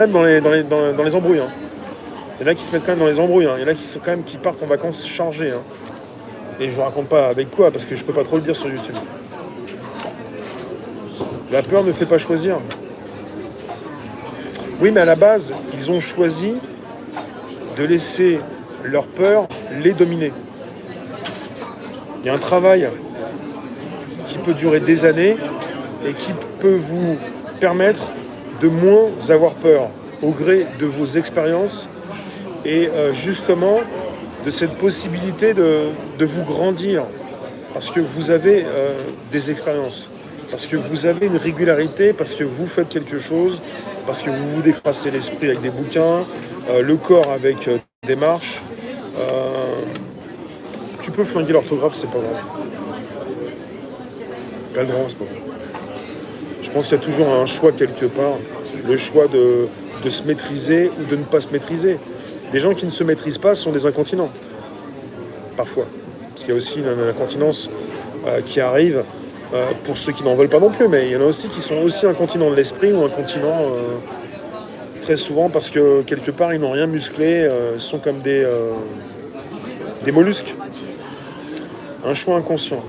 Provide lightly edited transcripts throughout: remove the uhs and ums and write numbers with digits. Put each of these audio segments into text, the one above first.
même dans les embrouilles. Hein. Il y en a qui se mettent quand même dans les embrouilles. Hein. Il y en a qui partent en vacances chargés. Hein. Et je vous raconte pas avec quoi, parce que je peux pas trop le dire sur YouTube. La peur ne fait pas choisir. Oui, mais à la base, ils ont choisi de laisser leur peur les dominer. Il y a un travail qui peut durer des années et qui peut vous permettre de moins avoir peur au gré de vos expériences et justement de cette possibilité de vous grandir parce que vous avez des expériences, parce que vous avez une régularité, parce que vous faites quelque chose, parce que vous vous décrassez l'esprit avec des bouquins, le corps avec des marches. Tu peux flinguer l'orthographe, c'est pas grave. Pas le droit, c'est pas grave. Je pense qu'il y a toujours un choix quelque part, le choix de se maîtriser ou de ne pas se maîtriser. Des gens qui ne se maîtrisent pas sont des incontinents, parfois. Parce qu'il y a aussi une incontinence qui arrive pour ceux qui n'en veulent pas non plus, mais il y en a aussi qui sont aussi incontinents de l'esprit ou incontinents très souvent parce que quelque part ils n'ont rien musclé, sont comme des mollusques. Un choix inconscient.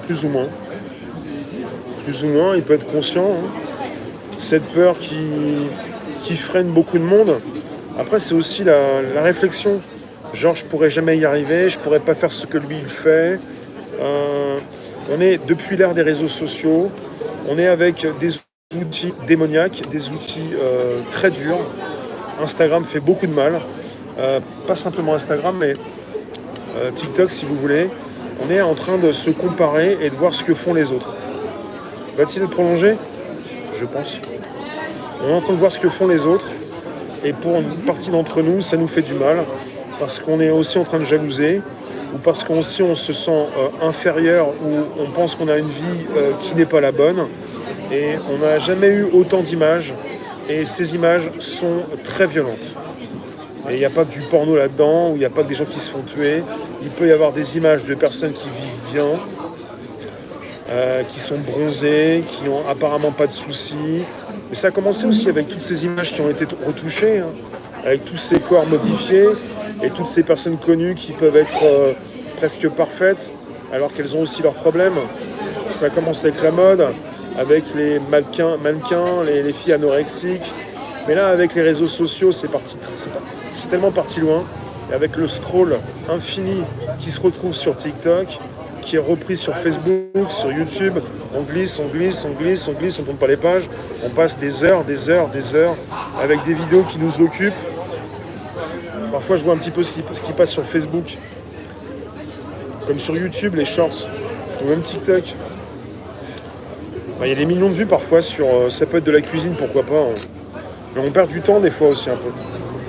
Plus ou moins. Plus ou moins, il peut être conscient. Hein. Cette peur qui freine beaucoup de monde. Après, c'est aussi la réflexion. Genre, je pourrais jamais y arriver, je pourrais pas faire ce que lui il fait. On est depuis l'ère des réseaux sociaux, on est avec des outils démoniaques, des outils très durs. Instagram fait beaucoup de mal. Pas simplement Instagram, mais TikTok si vous voulez. On est en train de se comparer et de voir ce que font les autres. Va-t-il le prolonger ? Je pense. On est en train de voir ce que font les autres. Et pour une partie d'entre nous, ça nous fait du mal. Parce qu'on est aussi en train de jalouser. Ou parce qu'on se sent inférieur. Ou on pense qu'on a une vie qui n'est pas la bonne. Et on n'a jamais eu autant d'images. Et ces images sont très violentes. Et il n'y a pas du porno là-dedans, ou il n'y a pas que des gens qui se font tuer. Il peut y avoir des images de personnes qui vivent bien, qui sont bronzées, qui n'ont apparemment pas de soucis. Mais ça a commencé aussi avec toutes ces images qui ont été retouchées, hein, avec tous ces corps modifiés, et toutes ces personnes connues qui peuvent être presque parfaites, alors qu'elles ont aussi leurs problèmes. Ça a commencé avec la mode, avec les mannequins, les filles anorexiques. Mais là, avec les réseaux sociaux, c'est tellement parti loin. Et avec le scroll infini qui se retrouve sur TikTok, qui est repris sur Facebook, sur YouTube, on glisse, on ne tourne pas les pages. On passe des heures avec des vidéos qui nous occupent. Parfois, je vois un petit peu ce qui passe sur Facebook, comme sur YouTube, les shorts, ou même TikTok. Il y a des millions de vues parfois sur... ça peut être de la cuisine, pourquoi pas. Hein. Mais on perd du temps des fois aussi un peu.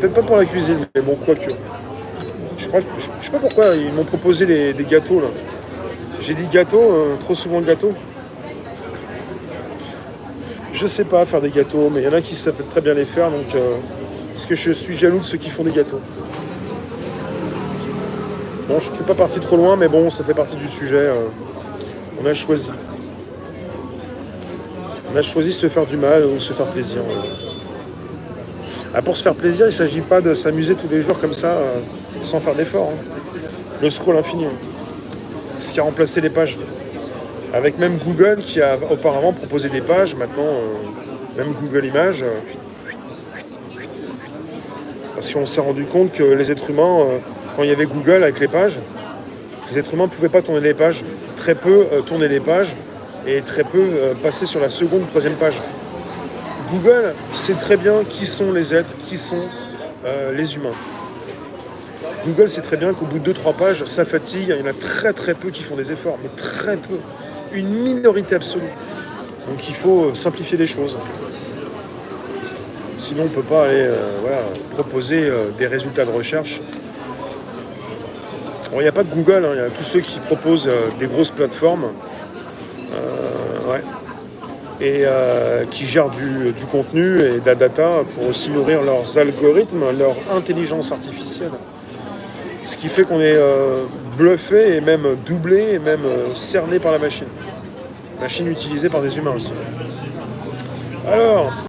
Peut-être pas pour la cuisine, mais bon, quoique. Je sais pas pourquoi ils m'ont proposé des gâteaux là. J'ai dit gâteau, trop souvent gâteau. Je sais pas faire des gâteaux, mais il y en a qui savent très bien les faire, donc parce que je suis jaloux de ceux qui font des gâteaux. Bon, je suis peut-être pas parti trop loin, mais bon, ça fait partie du sujet. On a choisi. On a choisi de se faire du mal ou de se faire plaisir. Pour se faire plaisir, il ne s'agit pas de s'amuser tous les jours comme ça, sans faire d'effort. Hein. Le scroll infini. Hein. Ce qui a remplacé les pages. Avec même Google qui a auparavant proposé des pages, maintenant, même Google Images. Parce qu'on s'est rendu compte que les êtres humains, quand il y avait Google avec les pages, les êtres humains ne pouvaient pas tourner les pages. Très peu tourner les pages et très peu passer sur la seconde ou troisième page. Google sait très bien qui sont les êtres, qui sont les humains. Google sait très bien qu'au bout de 2-3 pages, ça fatigue. Il y en a très très peu qui font des efforts, mais très peu. Une minorité absolue. Donc il faut simplifier les choses. Sinon on ne peut pas aller proposer des résultats de recherche. Bon, il n'y a pas que Google, hein, il y a tous ceux qui proposent des grosses plateformes. Et qui gèrent du contenu et de la data pour aussi nourrir leurs algorithmes, leur intelligence artificielle. Ce qui fait qu'on est bluffé et même doublé et même cerné par la machine. Machine utilisée par des humains aussi. Alors,